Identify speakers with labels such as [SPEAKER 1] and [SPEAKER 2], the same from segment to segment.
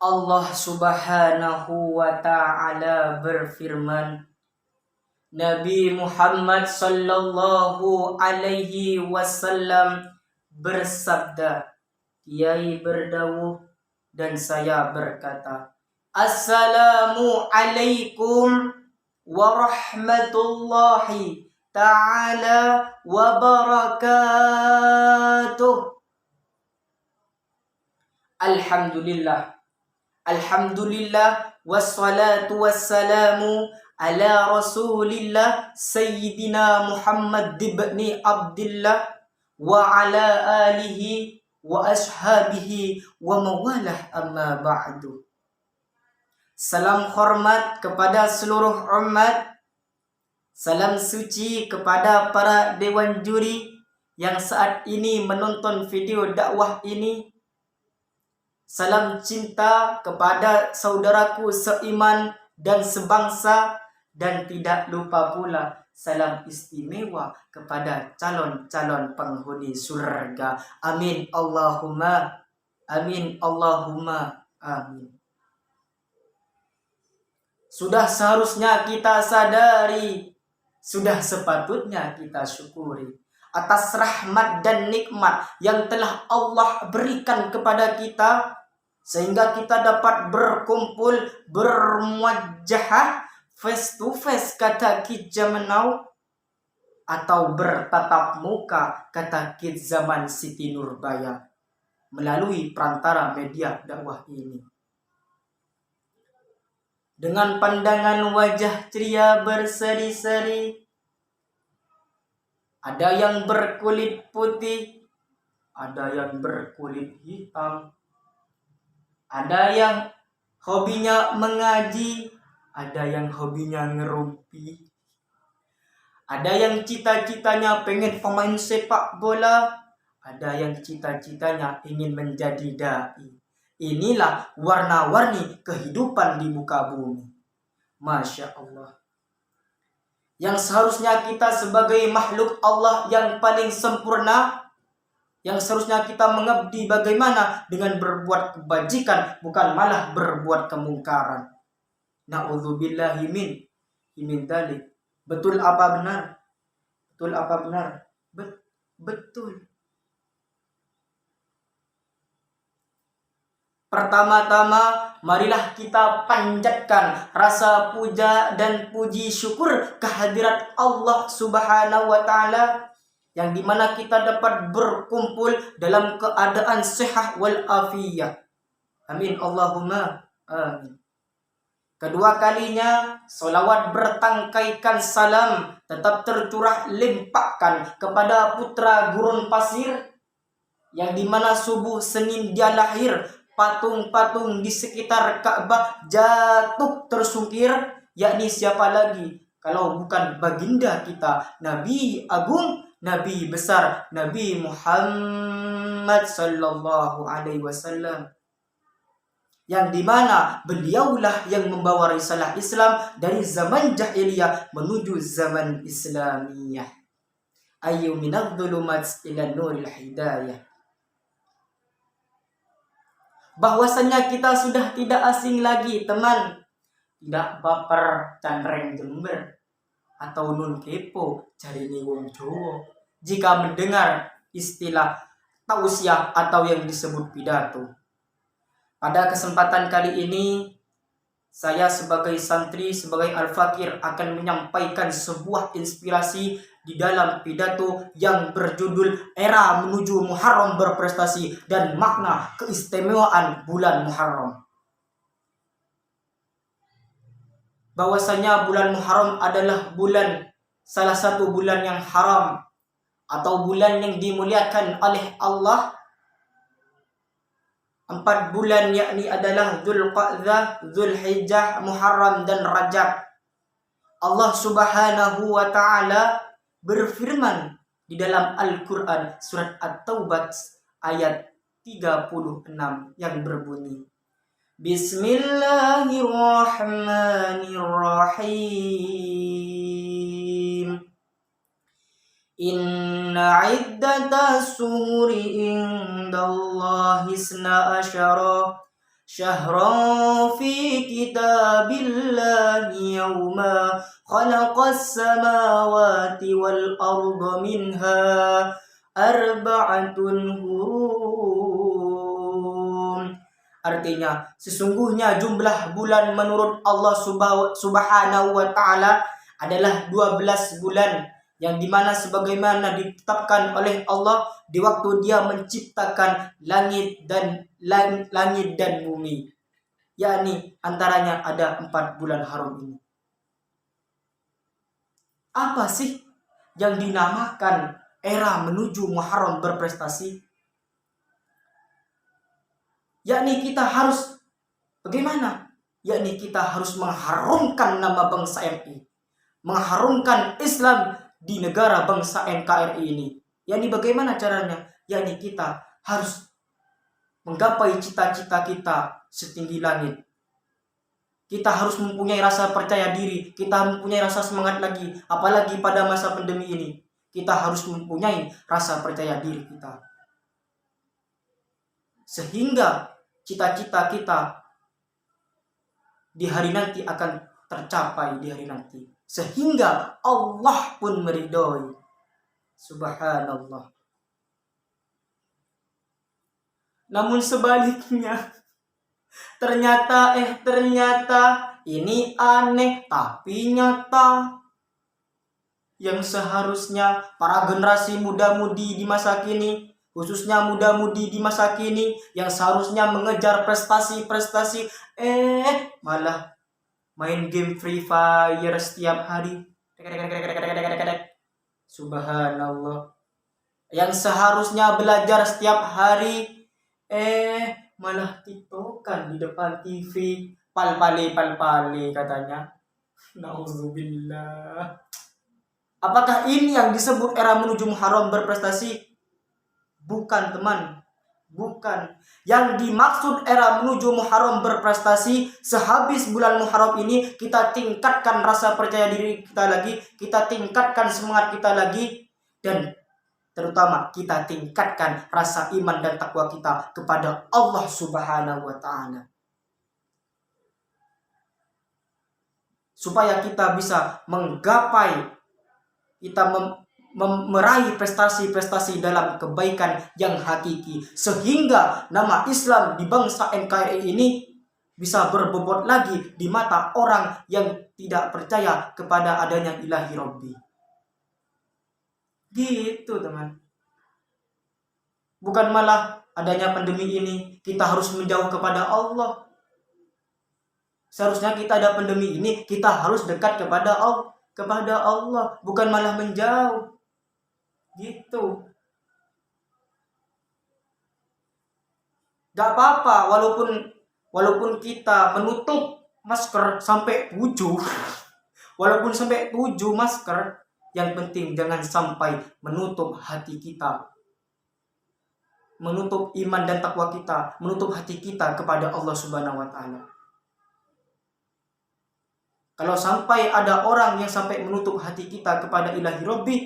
[SPEAKER 1] Allah Subhanahu wa ta'ala berfirman, Nabi Muhammad sallallahu alaihi wasallam bersabda, Kiai berdawuh dan saya berkata, Assalamu alaikum warahmatullahi ta'ala wabarakatuh. Alhamdulillah wassalatu wassalamu ala rasulillah Sayyidina Muhammad ibn Abdullah wa ala alihi wa ashabihi wa mawalah amma ba'du. Salam hormat kepada seluruh umat. Salam suci kepada para dewan juri yang saat ini menonton video dakwah ini. Salam cinta kepada saudaraku seiman dan sebangsa, dan tidak lupa pula salam istimewa kepada calon-calon penghuni surga. Amin Allahumma amin Allahumma amin. Sudah seharusnya kita sadari, sudah sepatutnya kita syukuri atas rahmat dan nikmat yang telah Allah berikan kepada kita, sehingga kita dapat berkumpul bermuajahah face to face kata Kid Zaman Now, atau bertatap muka kata Kid Zaman Siti Nurbaya, melalui perantara media dakwah ini. Dengan pandangan wajah ceria berseri-seri, ada yang berkulit putih, ada yang berkulit hitam, ada yang hobinya mengaji, ada yang hobinya ngerumpi, ada yang cita-citanya pengen pemain sepak bola, ada yang cita-citanya ingin menjadi dai. Inilah warna-warni kehidupan di muka bumi. Masya Allah. Yang seharusnya kita sebagai makhluk Allah yang paling sempurna, yang seharusnya kita mengabdi bagaimana dengan berbuat kebajikan, bukan malah berbuat kemungkaran. Na'udzubillahi min dzalik. Betul apa benar? Betul apa benar? Betul. Pertama-tama, marilah kita panjatkan rasa puja dan puji syukur kehadirat Allah Subhanahu wa ta'ala, yang dimana kita dapat berkumpul dalam keadaan sehat wal afiyah. Amin Allahumma amin. Kedua kalinya, solawat bertangkaikan salam tetap tercurah limpahkan kepada putra gurun pasir, yang dimana subuh Senin dia lahir. Patung-patung di sekitar Ka'bah jatuh tersungkir, yakni siapa lagi kalau bukan baginda kita, Nabi Agung, Nabi besar, Nabi Muhammad sallallahu alaihi wasallam, yang dimana beliaulah yang membawa risalah Islam dari zaman jahiliyah menuju zaman Islamiyah. Ayu minadh-dhulumat ila nuril hidayah. Bahwasanya kita sudah tidak asing lagi, teman. Tidak baper canreng Jember atau nun kepo cari ni wong Jawa jika mendengar istilah tausiah atau yang disebut pidato. Pada kesempatan kali ini, saya sebagai santri, sebagai al-fakir akan menyampaikan sebuah inspirasi di dalam pidato yang berjudul Era Menuju Muharram Berprestasi dan Makna Keistimewaan Bulan Muharram. Bahwasanya bulan Muharram adalah salah satu bulan yang haram atau bulan yang dimuliakan oleh Allah. 4 bulan yakni adalah Dzulqa'dah, Dzulhijjah, Muharram dan Rajab. Allah Subhanahu wa ta'ala berfirman di dalam Al-Quran surat At-Taubah ayat 36 yang berbunyi, Bismillahirrahmanirrahim. Inna iddata suhuri indallahi isna asyara syahran fi kitabillahi yawma khalaqas samawati wal arda minha arba'atun hurum. Artinya, sesungguhnya jumlah bulan menurut Allah Subhanahu wa Ta'ala adalah 12 bulan, yang dimana sebagaimana ditetapkan oleh Allah di waktu Dia menciptakan langit dan bumi, yakni antaranya ada 4 bulan haram ini. Apa sih yang dinamakan era menuju Muharram berprestasi? Yakni kita harus bagaimana? Yakni kita harus mengharumkan nama bangsa RI, mengharumkan Islam di negara bangsa NKRI ini. Yakni bagaimana caranya? Yakni kita harus menggapai cita-cita kita setinggi langit. Kita harus mempunyai rasa percaya diri, kita mempunyai rasa semangat lagi, apalagi pada masa pandemi ini. Kita harus mempunyai rasa percaya diri kita, sehingga cita-cita kita di hari nanti akan tercapai di hari nanti, sehingga Allah pun meridhoi. Subhanallah. Namun sebaliknya, ternyata ini aneh tapi nyata. Yang seharusnya para generasi muda-mudi di masa kini, khususnya muda-mudi di masa kini, yang seharusnya mengejar prestasi-prestasi, malah main game Free Fire setiap hari. Subhanallah. Yang seharusnya belajar setiap hari, malah tiktokan di depan TV, pal-pali katanya. Nauzubillah. Apakah ini yang disebut era menuju Muharram berprestasi? Bukan, teman. Bukan. Yang dimaksud era menuju Muharram berprestasi, sehabis bulan Muharram ini kita tingkatkan rasa percaya diri kita lagi, kita tingkatkan semangat kita lagi, dan terutama kita tingkatkan rasa iman dan takwa kita kepada Allah Subhanahu wa Ta'ala, supaya kita bisa menggapai, kita meraih prestasi-prestasi dalam kebaikan yang hakiki, sehingga nama Islam di bangsa NKRI ini bisa berbobot lagi di mata orang yang tidak percaya kepada adanya ilahi Rabbi. Gitu, teman. Bukan malah adanya pandemi ini kita harus menjauh kepada Allah. Seharusnya kita ada pandemi ini kita harus dekat kepada Allah, bukan malah menjauh. Gitu. Gak apa-apa walaupun kita menutup masker sampai 7 walaupun sampai 7 masker, yang penting jangan sampai menutup hati kita, menutup iman dan takwa kita, menutup hati kita kepada Allah Subhanahu wa Ta'ala. Kalau sampai ada orang yang sampai menutup hati kita kepada ilahi Rabbi,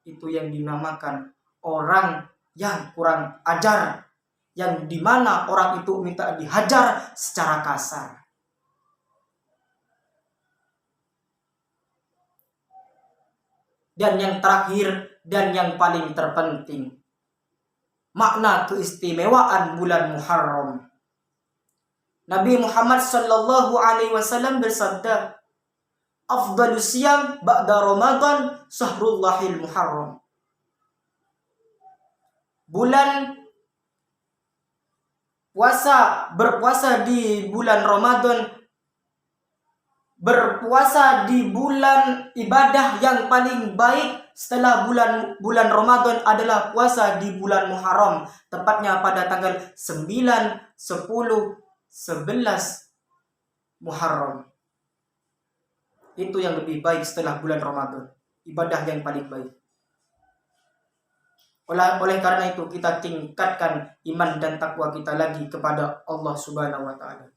[SPEAKER 1] itu yang dinamakan orang yang kurang ajar, yang dimana orang itu minta dihajar secara kasar. Dan yang terakhir dan yang paling terpenting, makna keistimewaan bulan Muharram. Nabi Muhammad sallallahu alaihi wasallam bersabda, "Afdhalus siyam ba'da Ramadan syahrullahil Muharram." Bulan berpuasa di bulan Ramadan, berpuasa di bulan ibadah yang paling baik setelah bulan Ramadan adalah puasa di bulan Muharram, tepatnya pada tanggal 9, 10, 11 Muharram. Itu yang lebih baik setelah bulan Ramadan, ibadah yang paling baik. Oleh karena itu kita tingkatkan iman dan takwa kita lagi kepada Allah Subhanahu wa Ta'ala.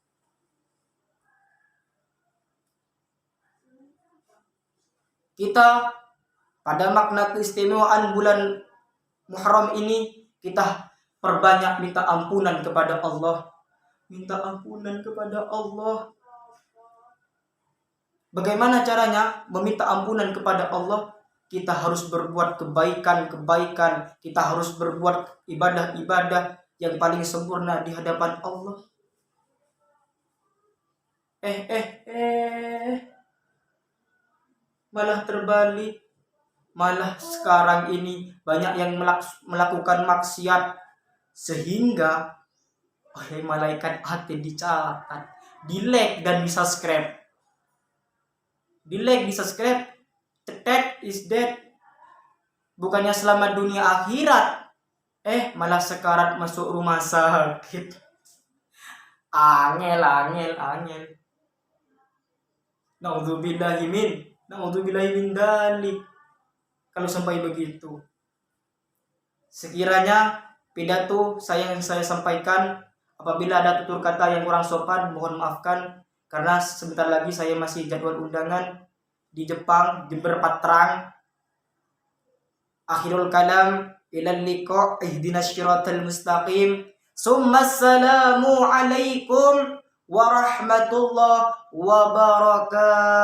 [SPEAKER 1] Kita pada makna keistimewaan bulan Muharram ini, kita perbanyak minta ampunan kepada Allah. minta ampunan kepada Allah. Bagaimana caranya meminta ampunan kepada Allah? Kita harus berbuat kebaikan-kebaikan. Kita harus berbuat ibadah-ibadah yang paling sempurna di hadapan Allah. Malah terbalik. Malah sekarang ini banyak yang melakukan maksiat. Sehingga oleh malaikat hati dicatat, di-like dan di-subscribe. Di-like, di-subscribe. Cetet is dead. Bukannya selamat dunia akhirat. Malah sekarat masuk rumah sakit. Angel. Naudzubillahi min dalik. Kalau sampai begitu. Sekiranya pidato yang saya sampaikan, apabila ada tutur kata yang kurang sopan, mohon maafkan. Karena sebentar lagi saya masih jadwal undangan di Jepang, Jember Patrang. Akhirul kalam, ilal liqa, ihdinas syiratal mustaqim. Assalamu alaikum warahmatullahi wabarakatuh.